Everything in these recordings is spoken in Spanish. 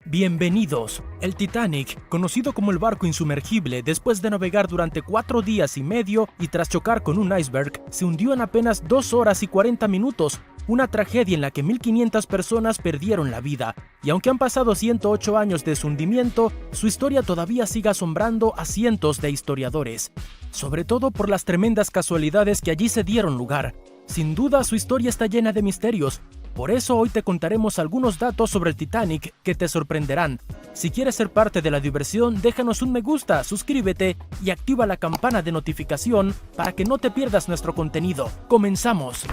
Bienvenidos. El Titanic, conocido como el barco insumergible, después de navegar durante 4 días y medio y tras chocar con un iceberg, se hundió en apenas 2 horas y 40 minutos. Una tragedia en la que 1.500 personas perdieron la vida. Y aunque han pasado 108 años de su hundimiento, su historia todavía sigue asombrando a cientos de historiadores. Sobre todo por las tremendas casualidades que allí se dieron lugar. Sin duda, su historia está llena de misterios. Por eso hoy te contaremos algunos datos sobre el Titanic que te sorprenderán. Si quieres ser parte de la diversión, déjanos un me gusta, suscríbete y activa la campana de notificación para que no te pierdas nuestro contenido. ¡Comenzamos!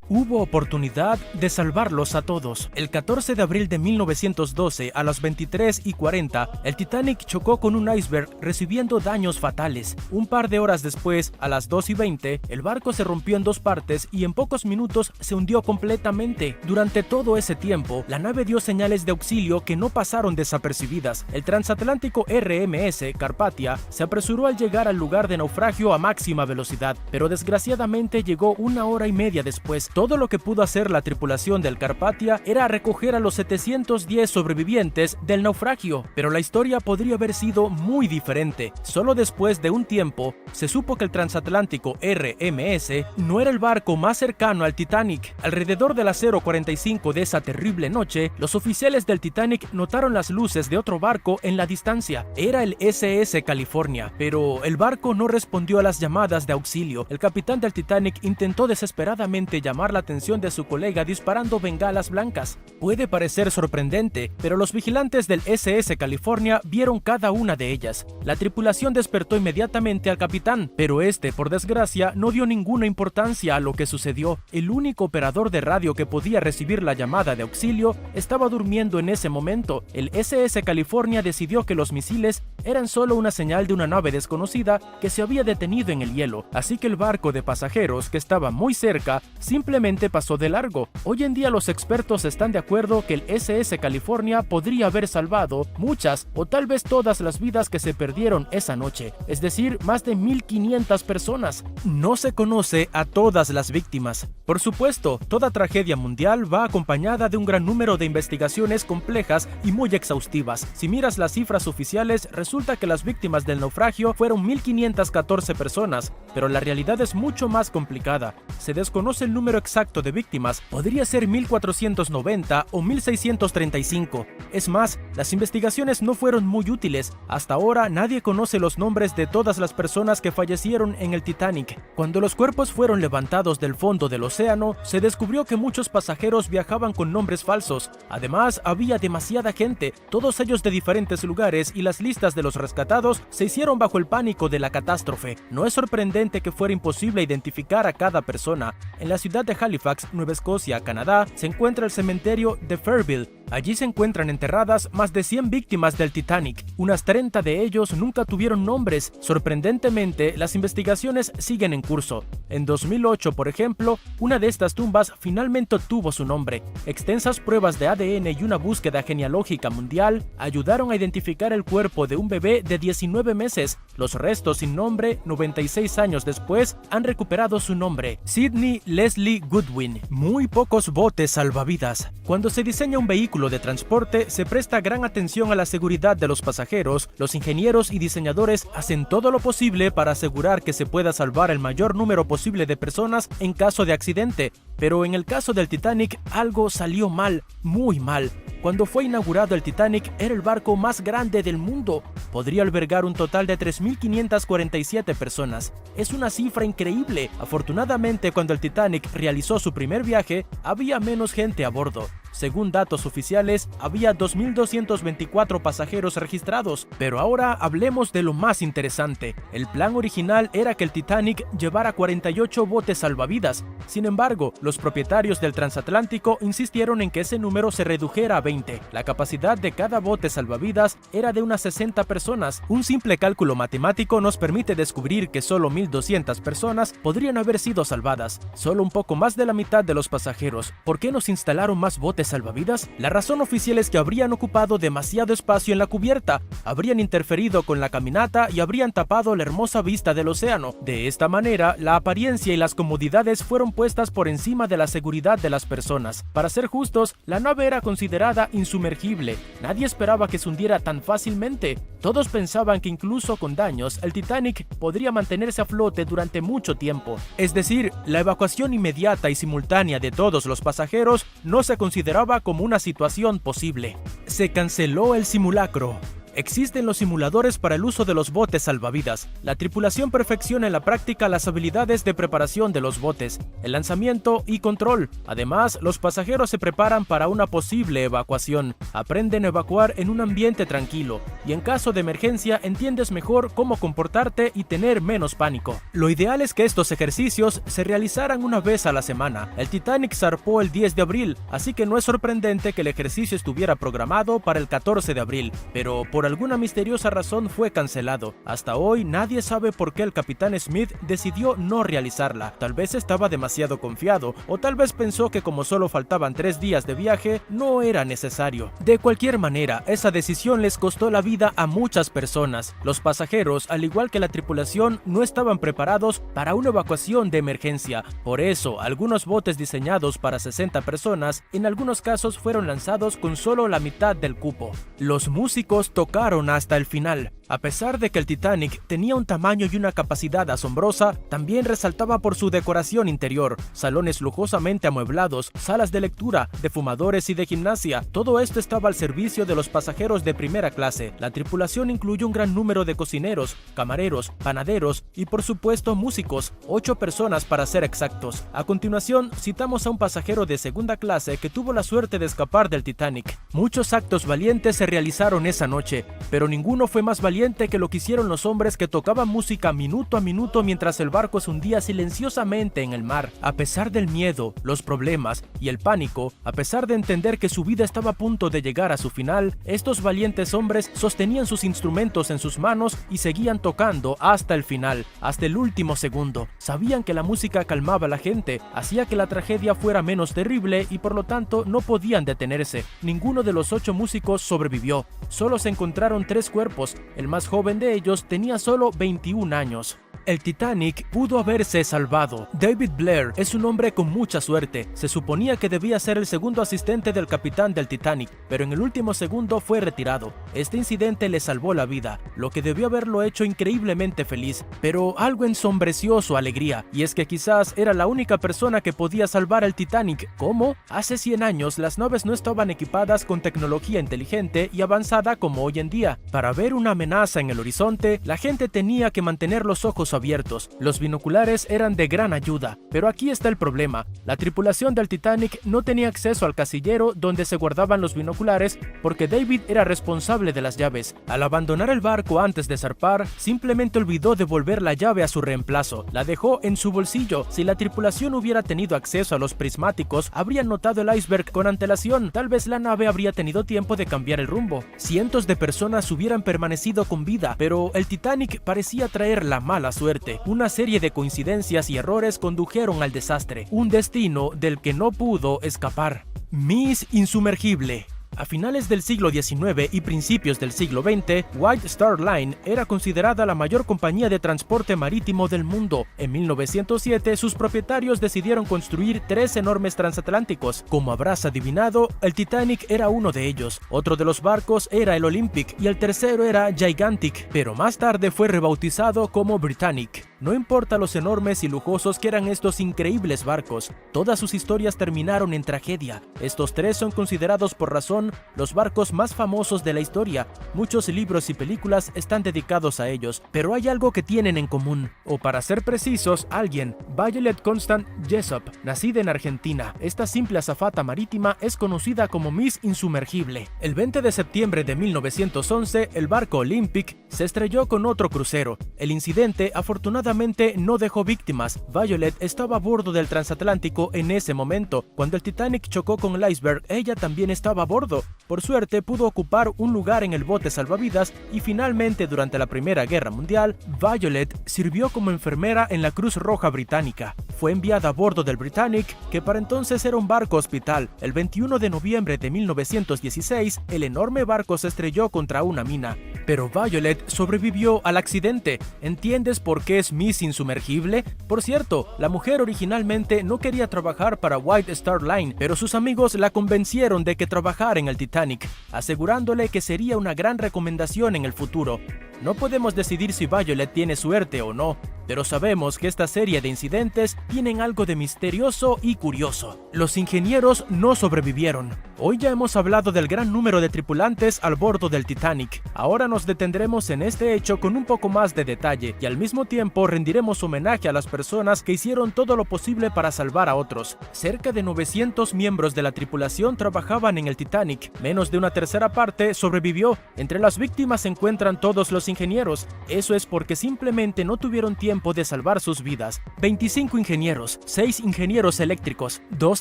Hubo oportunidad de salvarlos a todos. El 14 de abril de 1912, a las 23:40, el Titanic chocó con un iceberg, recibiendo daños fatales. Un par de horas después, a las 2:20, el barco se rompió en 2 partes y en pocos minutos se hundió completamente. Durante todo ese tiempo, la nave dio señales de auxilio que no pasaron desapercibidas. El transatlántico RMS Carpathia se apresuró al llegar al lugar de naufragio a máxima velocidad, pero desgraciadamente llegó 1 hora y media después. Todo lo que pudo hacer la tripulación del Carpathia era recoger a los 710 sobrevivientes del naufragio, pero la historia podría haber sido muy diferente. Solo después de un tiempo, se supo que el transatlántico RMS no era el barco más cercano al Titanic. Alrededor de las 0:45 de esa terrible noche, los oficiales del Titanic notaron las luces de otro barco en la distancia. Era el SS California, pero el barco no respondió a las llamadas de auxilio. El capitán del Titanic intentó desesperadamente llamar la atención de su colega disparando bengalas blancas. Puede parecer sorprendente, pero los vigilantes del SS California vieron cada una de ellas. La tripulación despertó inmediatamente al capitán, pero este, por desgracia, no dio ninguna importancia a lo que sucedió. El único operador de radio que podía recibir la llamada de auxilio estaba durmiendo en ese momento. El SS California decidió que los misiles eran solo una señal de una nave desconocida que se había detenido en el hielo, así que el barco de pasajeros, que estaba muy cerca, simplemente pasó de largo. Hoy en día los expertos están de acuerdo que el SS California podría haber salvado muchas o tal vez todas las vidas que se perdieron esa noche, es decir, más de 1.500 personas. No se conoce a todas las víctimas. Por supuesto, toda tragedia mundial va acompañada de un gran número de investigaciones complejas y muy exhaustivas. Si miras las cifras oficiales, resulta que las víctimas del naufragio fueron 1.514 personas, pero la realidad es mucho más complicada. Se desconoce el número exacto de víctimas, podría ser 1.490 o 1.635. Es más, las investigaciones no fueron muy útiles. Hasta ahora nadie conoce los nombres de todas las personas que fallecieron en el Titanic. Cuando los cuerpos fueron levantados del fondo del océano, se descubrió que muchos pasajeros viajaban con nombres falsos. Además, había demasiada gente, todos ellos de diferentes lugares, y las listas de los rescatados se hicieron bajo el pánico de la catástrofe. No es sorprendente que fuera imposible identificar a cada persona. En la ciudad de Halifax, Nueva Escocia, Canadá, se encuentra el cementerio de Fairville. Allí se encuentran enterradas más de 100 víctimas del Titanic. Unas 30 de ellos nunca tuvieron nombres. Sorprendentemente, las investigaciones siguen en curso. En 2008, por ejemplo, una de estas tumbas finalmente obtuvo su nombre. Extensas pruebas de ADN y una búsqueda genealógica mundial ayudaron a identificar el cuerpo de un bebé de 19 meses. Los restos sin nombre, 96 años después, han recuperado su nombre: Sidney Leslie Goodwin. Muy pocos botes salvavidas. Cuando se diseña un vehículo de transporte, se presta gran atención a la seguridad de los pasajeros. Los ingenieros y diseñadores hacen todo lo posible para asegurar que se pueda salvar el mayor número posible de personas en caso de accidente. Pero en el caso del Titanic, algo salió mal, muy mal. Cuando fue inaugurado el Titanic, era el barco más grande del mundo. Podría albergar un total de 3.547 personas. Es una cifra increíble. Afortunadamente, cuando el Titanic realizó su primer viaje, había menos gente a bordo. Según datos oficiales, había 2.224 pasajeros registrados. Pero ahora hablemos de lo más interesante. El plan original era que el Titanic llevara 48 botes salvavidas. Sin embargo, los propietarios del transatlántico insistieron en que ese número se redujera a 20. La capacidad de cada bote salvavidas era de unas 60 personas. Un simple cálculo matemático nos permite descubrir que solo 1.200 personas podrían haber sido salvadas. Solo un poco más de la mitad de los pasajeros. ¿Por qué nos instalaron más botes botes salvavidas? La razón oficial es que habrían ocupado demasiado espacio en la cubierta, habrían interferido con la caminata y habrían tapado la hermosa vista del océano. De esta manera, la apariencia y las comodidades fueron puestas por encima de la seguridad de las personas. Para ser justos, la nave era considerada insumergible. Nadie esperaba que se hundiera tan fácilmente. Todos pensaban que incluso con daños, el Titanic podría mantenerse a flote durante mucho tiempo. Es decir, la evacuación inmediata y simultánea de todos los pasajeros no se consideraba como una situación posible. Se canceló el simulacro. Existen los simuladores para el uso de los botes salvavidas. La tripulación perfecciona en la práctica las habilidades de preparación de los botes, el lanzamiento y control. Además, los pasajeros se preparan para una posible evacuación, aprenden a evacuar en un ambiente tranquilo, y en caso de emergencia entiendes mejor cómo comportarte y tener menos pánico. Lo ideal es que estos ejercicios se realizaran una vez a la semana. El Titanic zarpó el 10 de abril, así que no es sorprendente que el ejercicio estuviera programado para el 14 de abril, pero por alguna misteriosa razón fue cancelado. Hasta hoy nadie sabe por qué el capitán Smith decidió no realizarla. Tal vez estaba demasiado confiado, o tal vez pensó que como solo faltaban 3 días de viaje, no era necesario. De cualquier manera, esa decisión les costó la vida a muchas personas. Los pasajeros, al igual que la tripulación, no estaban preparados para una evacuación de emergencia. Por eso, algunos botes diseñados para 60 personas, en algunos casos fueron lanzados con solo la mitad del cupo. Los músicos tocaron hasta el final. A pesar de que el Titanic tenía un tamaño y una capacidad asombrosa, también resaltaba por su decoración interior, salones lujosamente amueblados, salas de lectura, de fumadores y de gimnasia. Todo esto estaba al servicio de los pasajeros de primera clase. La tripulación incluyó un gran número de cocineros, camareros, panaderos y por supuesto músicos, 8 personas para ser exactos. A continuación, citamos a un pasajero de segunda clase que tuvo la suerte de escapar del Titanic. Muchos actos valientes se realizaron esa noche, pero ninguno fue más valiente que lo que hicieron los hombres que tocaban música minuto a minuto mientras el barco se hundía silenciosamente en el mar. A pesar del miedo, los problemas y el pánico, a pesar de entender que su vida estaba a punto de llegar a su final, estos valientes hombres sostenían sus instrumentos en sus manos y seguían tocando hasta el final, hasta el último segundo. Sabían que la música calmaba a la gente, hacía que la tragedia fuera menos terrible y por lo tanto no podían detenerse. Ninguno de los 8 músicos sobrevivió. Solo se encontraron 3 cuerpos. El más joven de ellos tenía solo 21 años. El Titanic pudo haberse salvado. David Blair es un hombre con mucha suerte. Se suponía que debía ser el segundo asistente del capitán del Titanic, pero en el último segundo fue retirado. Este incidente le salvó la vida, lo que debió haberlo hecho increíblemente feliz, pero algo ensombreció su alegría, y es que quizás era la única persona que podía salvar al Titanic. ¿Cómo? Hace 100 años las naves no estaban equipadas con tecnología inteligente y avanzada como hoy en día. Para ver una amenaza en el horizonte, la gente tenía que mantener los ojos abiertos. Los binoculares eran de gran ayuda, pero aquí está el problema. La tripulación del Titanic no tenía acceso al casillero donde se guardaban los binoculares porque David era responsable de las llaves. Al abandonar el barco antes de zarpar, simplemente olvidó devolver la llave a su reemplazo. La dejó en su bolsillo. Si la tripulación hubiera tenido acceso a los prismáticos, habrían notado el iceberg con antelación. Tal vez la nave habría tenido tiempo de cambiar el rumbo. Cientos de personas hubieran permanecido con vida, pero el Titanic parecía traer la mala suerte. Una serie de coincidencias y errores condujeron al desastre, un destino del que no pudo escapar. Miss Insumergible. A finales del siglo XIX y principios del siglo XX, White Star Line era considerada la mayor compañía de transporte marítimo del mundo. En 1907, sus propietarios decidieron construir 3 enormes transatlánticos. Como habrás adivinado, el Titanic era uno de ellos. Otro de los barcos era el Olympic y el tercero era Gigantic, pero más tarde fue rebautizado como Britannic. No importa los enormes y lujosos que eran estos increíbles barcos, todas sus historias terminaron en tragedia. Estos 3 son considerados por razón los barcos más famosos de la historia. Muchos libros y películas están dedicados a ellos, pero hay algo que tienen en común, o para ser precisos, alguien. Violet Constance Jessop, nacida en Argentina. Esta simple azafata marítima es conocida como Miss Insumergible. El 20 de septiembre de 1911, el barco Olympic se estrelló con otro crucero. El incidente afortunadamente afortunadamente no dejó víctimas. Violet estaba a bordo del transatlántico en ese momento. Cuando el Titanic chocó con el iceberg, ella también estaba a bordo. Por suerte pudo ocupar un lugar en el bote salvavidas y finalmente durante la Primera Guerra Mundial, Violet sirvió como enfermera en la Cruz Roja Británica. Fue enviada a bordo del Britannic, que para entonces era un barco hospital. El 21 de noviembre de 1916, el enorme barco se estrelló contra una mina. Pero Violet sobrevivió al accidente. ¿Entiendes por qué es Miss Insumergible? Por cierto, la mujer originalmente no quería trabajar para White Star Line, pero sus amigos la convencieron de que trabajara en el Titanic, asegurándole que sería una gran recomendación en el futuro. No podemos decidir si Violet tiene suerte o no, pero sabemos que esta serie de incidentes tienen algo de misterioso y curioso. Los ingenieros no sobrevivieron. Hoy ya hemos hablado del gran número de tripulantes al bordo del Titanic. Ahora nos detendremos en este hecho con un poco más de detalle y al mismo tiempo rendiremos homenaje a las personas que hicieron todo lo posible para salvar a otros. Cerca de 900 miembros de la tripulación trabajaban en el Titanic. Menos de una tercera parte sobrevivió. Entre las víctimas se encuentran todos los ingenieros. Eso es porque simplemente no tuvieron tiempo de salvar sus vidas. 25 ingenieros, 6 ingenieros eléctricos, 2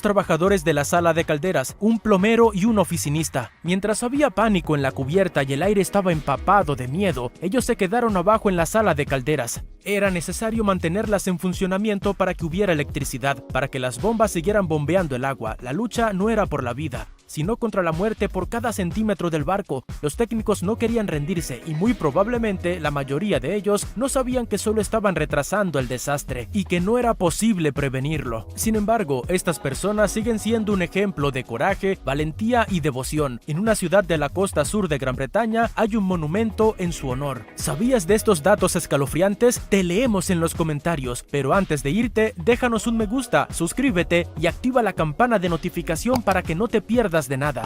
trabajadores de la sala de calderas, un plomero y un oficinista. Mientras había pánico en la cubierta y el aire estaba empapado de miedo, ellos se quedaron abajo en la sala de calderas. Era necesario mantenerlas en funcionamiento para que hubiera electricidad, para que las bombas siguieran bombeando el agua. La lucha no era por la vida, sino contra la muerte por cada centímetro del barco. Los técnicos no querían rendirse y muy probablemente la mayoría de ellos no sabían que solo estaban retrasando el desastre y que no era posible prevenirlo. Sin embargo, estas personas siguen siendo un ejemplo de coraje, valentía y devoción. En una ciudad de la costa sur de Gran Bretaña hay un monumento en su honor. ¿Sabías de estos datos escalofriantes? Te leemos en los comentarios, pero antes de irte, déjanos un me gusta, suscríbete y activa la campana de notificación para que no te pierdas de nada.